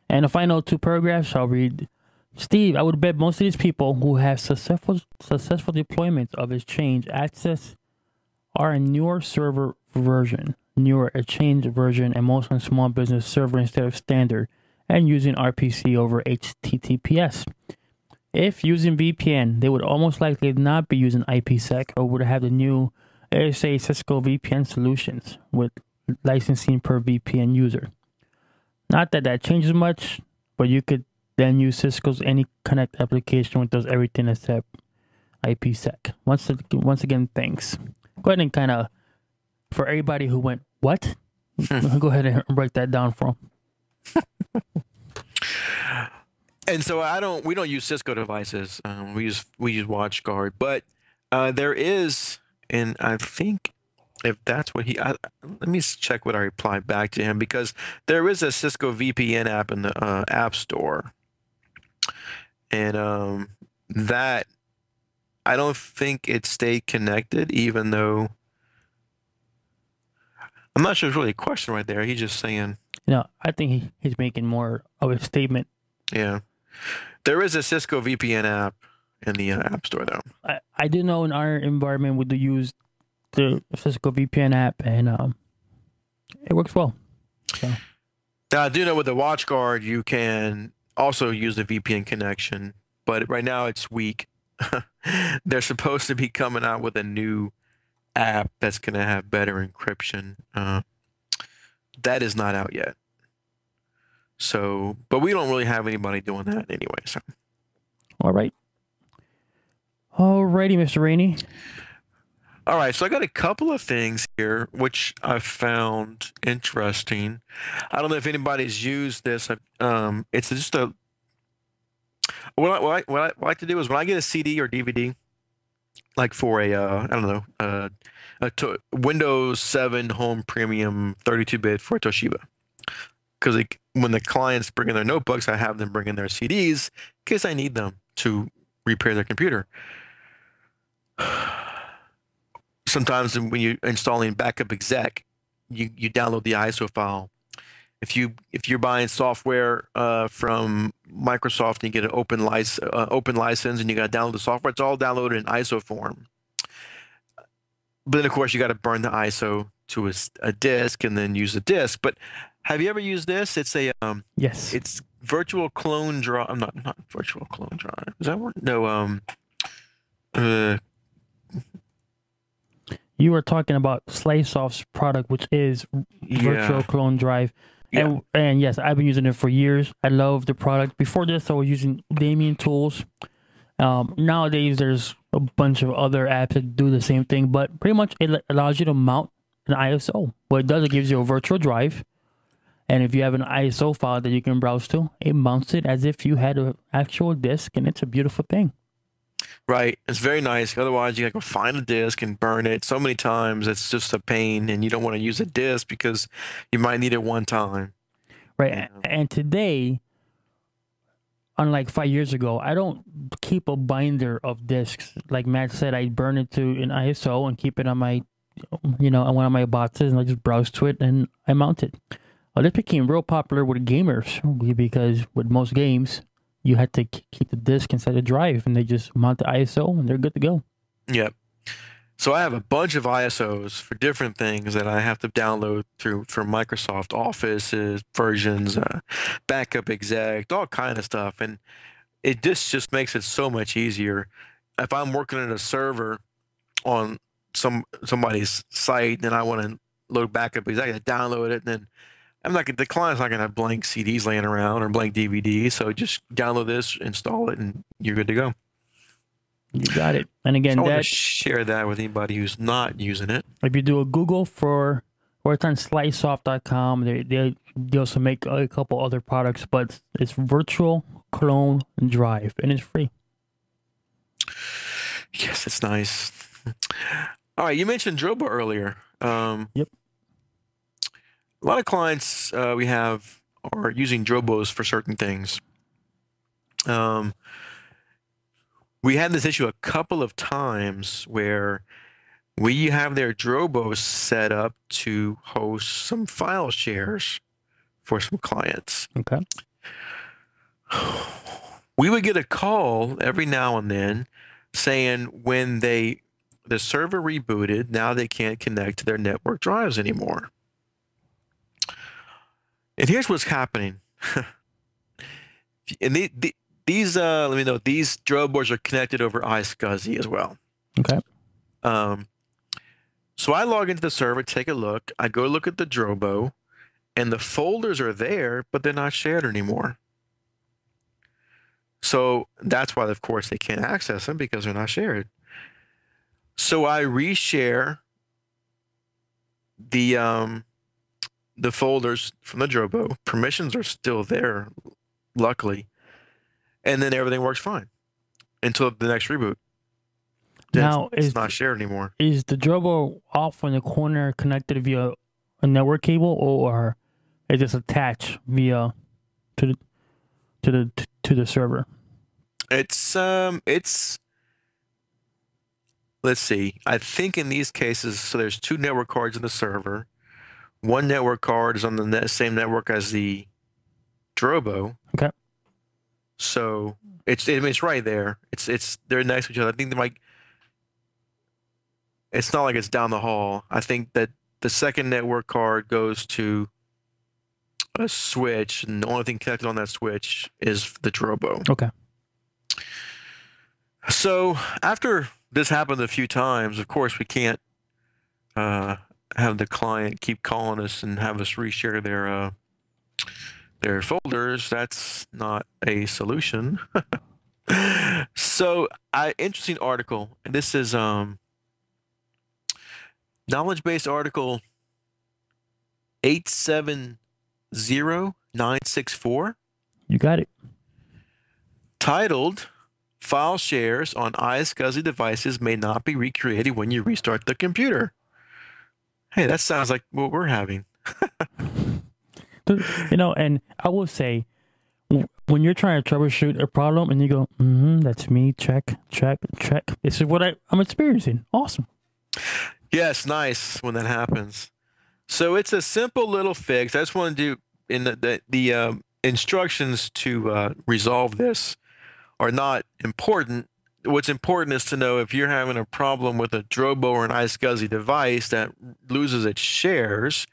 And the final two paragraphs I'll read. Steve, I would bet most of these people who have successful deployments of Exchange Access are a newer server version, newer Exchange version, and most on small business server instead of standard, and using RPC over HTTPS. If using VPN, they would almost likely not be using IPsec or would have the new ASA Cisco VPN solutions with licensing per VPN user. Not that that changes much, but you could then use Cisco's Any Connect application, which does everything except IPsec. Once again, thanks. Go ahead and kind of, for everybody who went, what? Go ahead and break that down for them. And so we don't use Cisco devices. We use WatchGuard, but there is, and I think if that's what let me check what I replied back to him, because there is a Cisco VPN app in the App Store, and that I don't think it stayed connected, even though I'm not sure it's really a question right there. He's just saying. No, I think he's making more of a statement. Yeah. There is a Cisco VPN app in the App Store, though. I do know in our environment we do use the Cisco VPN app, and it works well. So. Now, I do know with the WatchGuard, you can also use the VPN connection, but right now it's weak. They're supposed to be coming out with a new app that's going to have better encryption. That is not out yet. So, but we don't really have anybody doing that anyway. So, all right. Alrighty, Mr. Rainey. All right, so I got a couple of things here which I found interesting. I don't know if anybody's used this. It's just what I like to do is when I get a CD or DVD, like for a I don't know, Windows 7 Home Premium 32-bit for Toshiba, because when the clients bring in their notebooks, I have them bring in their CDs in case I need them to repair their computer. Sometimes when you're installing backup exec, you download the ISO file. If you're buying software from Microsoft and you get an open license and you got to download the software, it's all downloaded in ISO form. But then of course you got to burn the ISO to a disk and then use the disk. But have you ever used this? It's a yes. It's virtual clone drive. I'm not virtual clone drive. Is that one? No. You were talking about SliceOff's product, which is virtual clone drive. Yeah. And yes, I've been using it for years. I love the product. Before this, I was using Damien tools. Nowadays, there's a bunch of other apps that do the same thing, but pretty much it allows you to mount an ISO. What it does, it gives you a virtual drive. And if you have an ISO file that you can browse to, it mounts it as if you had an actual disk, and it's a beautiful thing. Right. It's very nice. Otherwise, you got to go find a disk and burn it so many times. It's just a pain, and you don't want to use a disk because you might need it one time. Right. And today, unlike 5 years ago, I don't keep a binder of disks. Like Matt said, I burn it to an ISO and keep it on my, on one of my boxes, and I just browse to it and I mount it. Well, this became real popular with gamers because with most games, you had to keep the disk inside the drive, and they just mount the ISO, and they're good to go. Yep. So I have a bunch of ISOs for different things that I have to download from Microsoft Office versions, backup exec, all kind of stuff, and just makes it so much easier. If I'm working at a server on somebody's site, and I want to load backup exec, I download it, and then the client's not going to have blank CDs laying around or blank DVDs. So just download this, install it, and you're good to go. You got it. And again, so I want to share that with anybody who's not using it. If you do a Google or it's on sliceoff.com, they also make a couple other products, but it's virtual clone drive, and it's free. Yes, it's nice. All right, you mentioned Drobo earlier. Yep. A lot of clients we have are using Drobos for certain things. We had this issue a couple of times where we have their Drobos set up to host some file shares for some clients. Okay. We would get a call every now and then saying when the server rebooted, now they can't connect to their network drives anymore. And here's what's happening. And these let me know, these drill boards are connected over iSCSI as well. Okay. So I log into the server, take a look. I go look at the Drobo, and the folders are there, but they're not shared anymore. So that's why, of course, they can't access them because they're not shared. So I reshare the folders from the Drobo. Permissions are still there, luckily, and then everything works fine until the next reboot. Now it's not shared anymore. Is the Drobo off in the corner connected via a network cable, or is it attached via to the server? It's let's see. I think in these cases, so there's two network cards in the server. One network card is on the same network as the Drobo. Okay. So it's right there. It's they're next to each other. I think they might. It's not like it's down the hall. I think that the second network card goes to a switch, and the only thing connected on that switch is the Drobo. Okay. So after this happened a few times, of course, we can't have the client keep calling us and have us reshare their folders. That's not a solution. So, interesting article. And this is knowledge base article 870964. You got it. Titled, File shares on iSCSI devices may not be recreated when you restart the computer. Hey, that sounds like what we're having. And I will say, when you're trying to troubleshoot a problem and you go, that's me, check. This is what I'm experiencing. Awesome. Yes, nice when that happens. So it's a simple little fix. I just want to do in the instructions to resolve this are not important. What's important is to know if you're having a problem with a Drobo or an iSCSI device that loses its shares,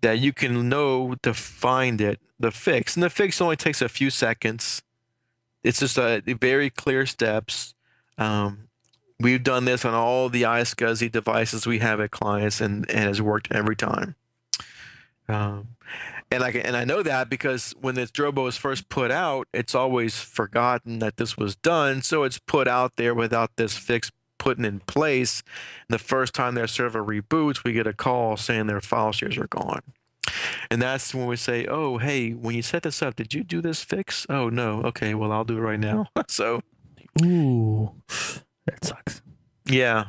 that you can know to find the fix. And the fix only takes a few seconds. It's just very clear steps. We've done this on all the iSCSI devices we have at clients, and it has worked every time. And I know that because when this Drobo is first put out, it's always forgotten that this was done. So it's put out there without this fix put in place. And the first time their server reboots, we get a call saying their file shares are gone. And that's when we say, oh, hey, when you set this up, did you do this fix? Oh, no. Okay, well, I'll do it right now. So, ooh, that sucks. Yeah.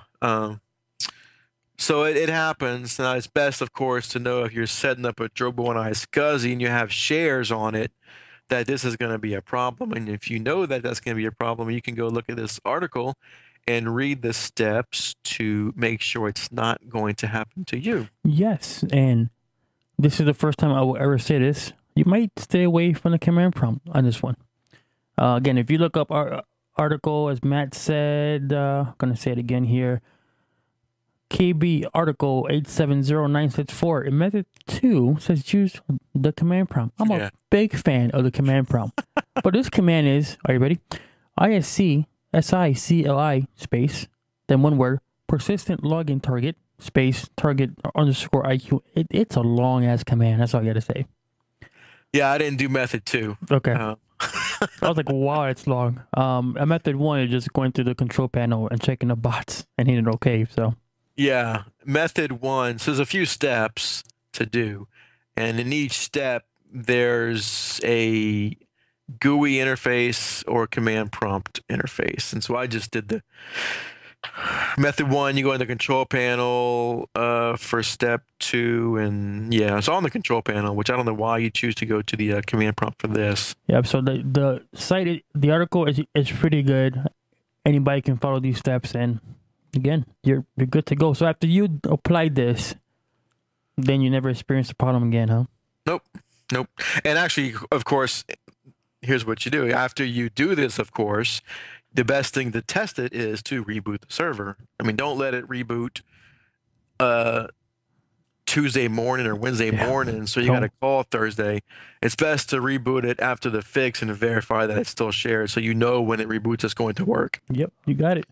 So it happens. Now, it's best, of course, to know if you're setting up a Drobo on iSCSI and you have shares on it, that this is going to be a problem. And if you know that that's going to be a problem, you can go look at this article and read the steps to make sure it's not going to happen to you. Yes, and this is the first time I will ever say this. You might stay away from the command prompt on this one. Again, if you look up our article, as Matt said, I'm going to say it again here. KB article 870964 in method 2 says use the command prompt. I'm a big fan of the command prompt. But this command is, are you ready? ISC space, then one word, persistent login target, space, target underscore IQ. It's a long ass command. That's all I got to say. Yeah, I didn't do method 2. Okay. I was like, wow, it's long. Method 1 is just going through the control panel and checking the bots and hitting OK. So. Yeah, method 1. So there's a few steps to do, and in each step there's a GUI interface or command prompt interface. And so I just did the method 1. You go in the control panel for step 2, and yeah, it's on the control panel, which I don't know why you choose to go to the command prompt for this. Yeah, so the site, the article is pretty good. Anybody can follow these steps, and again, you're good to go. So after you apply this, then you never experience the problem again, huh? Nope. And actually, of course, here's what you do. After you do this, of course, the best thing to test it is to reboot the server. I mean, don't let it reboot Tuesday morning or Wednesday morning, so you got to call Thursday. It's best to reboot it after the fix and verify that it's still shared, so you know when it reboots it's going to work. Yep, you got it.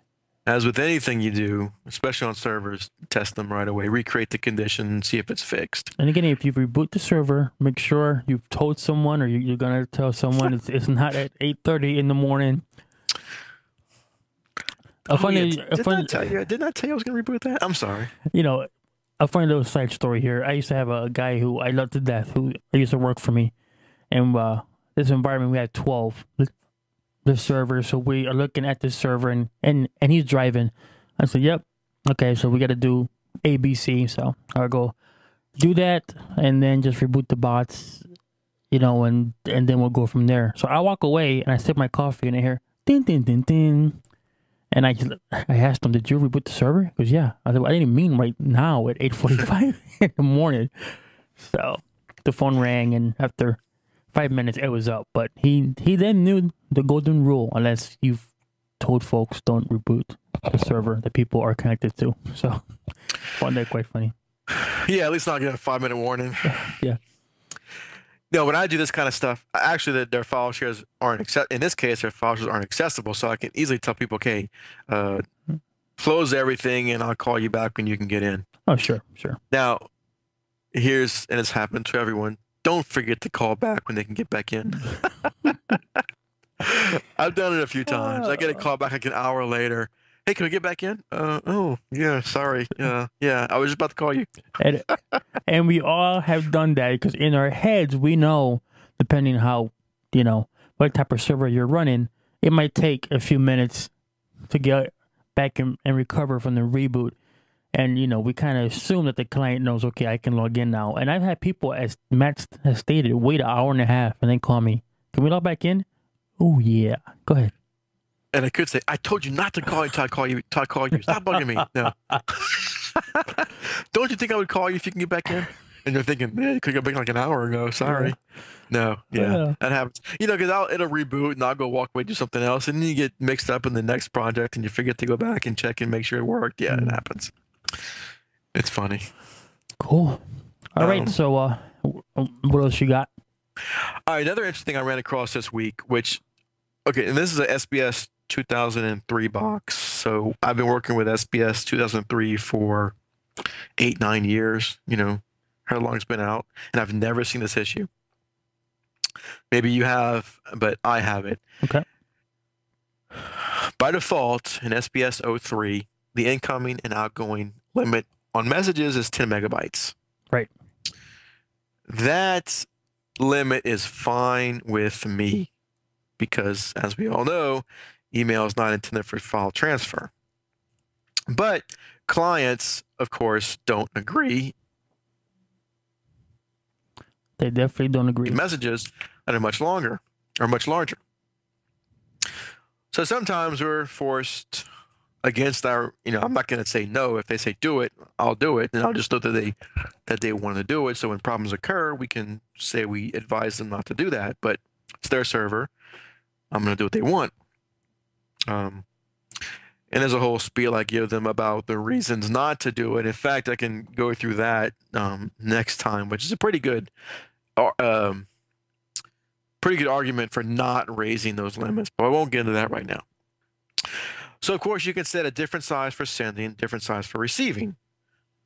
As with anything you do, especially on servers, test them right away, recreate the condition, and see if it's fixed. And again, if you reboot the server, make sure you've told someone, or you're gonna tell someone it's not at 8:30 in the morning. Didn't I tell you I was gonna reboot that? I'm sorry. You know, a funny little side story here. I used to have a guy who I loved to death, who used to work for me, and this environment we had 12. The server, so we are looking at this server, and he's driving. I said, "Yep, okay, so we got to do ABC." So I'll go do that, and then just reboot the bots, you know, and then we'll go from there. So I walk away and I sip my coffee, and I hear ding ding ding ding, and I asked him, "Did you reboot the server?" He goes, "Yeah." I said, well, "I didn't mean right now at 8:45 in the morning." So the phone rang, and after 5 minutes, it was up. But he then knew the golden rule, unless you've told folks don't reboot the server that people are connected to. So I found that quite funny. Yeah, at least not get a 5-minute warning. Yeah. No, when I do this kind of stuff, actually their file shares aren't in this case, their file shares aren't accessible. So I can easily tell people, okay, close everything and I'll call you back when you can get in. Oh, sure. Now, and it's happened to everyone, don't forget to call back when they can get back in. I've done it a few times. I get a call back like an hour later. Hey, can we get back in? Oh, yeah, sorry. Yeah, I was just about to call you. And we all have done that because in our heads, we know, depending how, you know, what type of server you're running, it might take a few minutes to get back and recover from the reboot. And, you know, we kind of assume that the client knows, okay, I can log in now. And I've had people, as Matt has stated, wait an hour and a half and then call me. Can we log back in? Oh, yeah. Go ahead. And I could say, I told you not to call you until I call you. Stop bugging me. No. Don't you think I would call you if you can get back in? And you're thinking, you could get back like an hour ago. Sorry. No. Yeah. That happens. You know, because it'll reboot and I'll go walk away, do something else. And then you get mixed up in the next project and you forget to go back and check and make sure it worked. Yeah, it happens. It's funny. Cool. All right. So what else you got? All right. Another interesting thing I ran across this week, which, okay, and this is a SBS 2003 box. So I've been working with SBS 2003 for 8-9 years, you know, how long it's been out, and I've never seen this issue. Maybe you have, but I haven't. Okay. By default, in SBS 03, the incoming and outgoing limit on messages is 10 megabytes. Right. That limit is fine with me because, as we all know, email is not intended for file transfer. But clients, of course, don't agree. They definitely don't agree. Messages that are much longer or much larger. So sometimes we're forced against our, you know, I'm not going to say no. If they say do it, I'll do it. And I'll just know that they want to do it. So when problems occur, we can say we advise them not to do that. But it's their server. I'm going to do what they want. And there's a whole spiel I give them about the reasons not to do it. In fact, I can go through that next time, which is a pretty good argument for not raising those limits. But I won't get into that right now. So, of course, you can set a different size for sending, different size for receiving.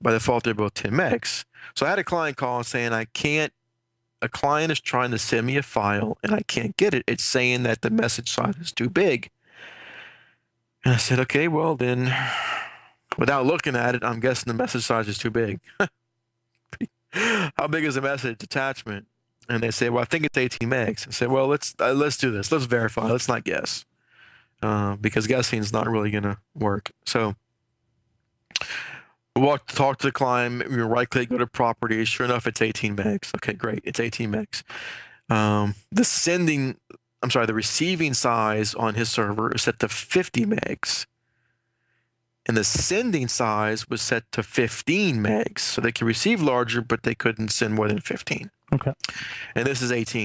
By default, they're both 10 megs. So I had a client call saying, a client is trying to send me a file and I can't get it. It's saying that the message size is too big. And I said, okay, well then, without looking at it, I'm guessing the message size is too big. How big is the message attachment? And they say, well, I think it's 18 megs. I said, well, let's do this. Let's verify. Let's not guess. Because guessing is not really going to work. So we'll talk to the client, we right click, go to properties. Sure enough, it's 18 megs. Okay, great. It's 18 megs. The receiving size on his server is set to 50 megs. And the sending size was set to 15 megs. So they could receive larger, but they couldn't send more than 15. Okay. And this is 18.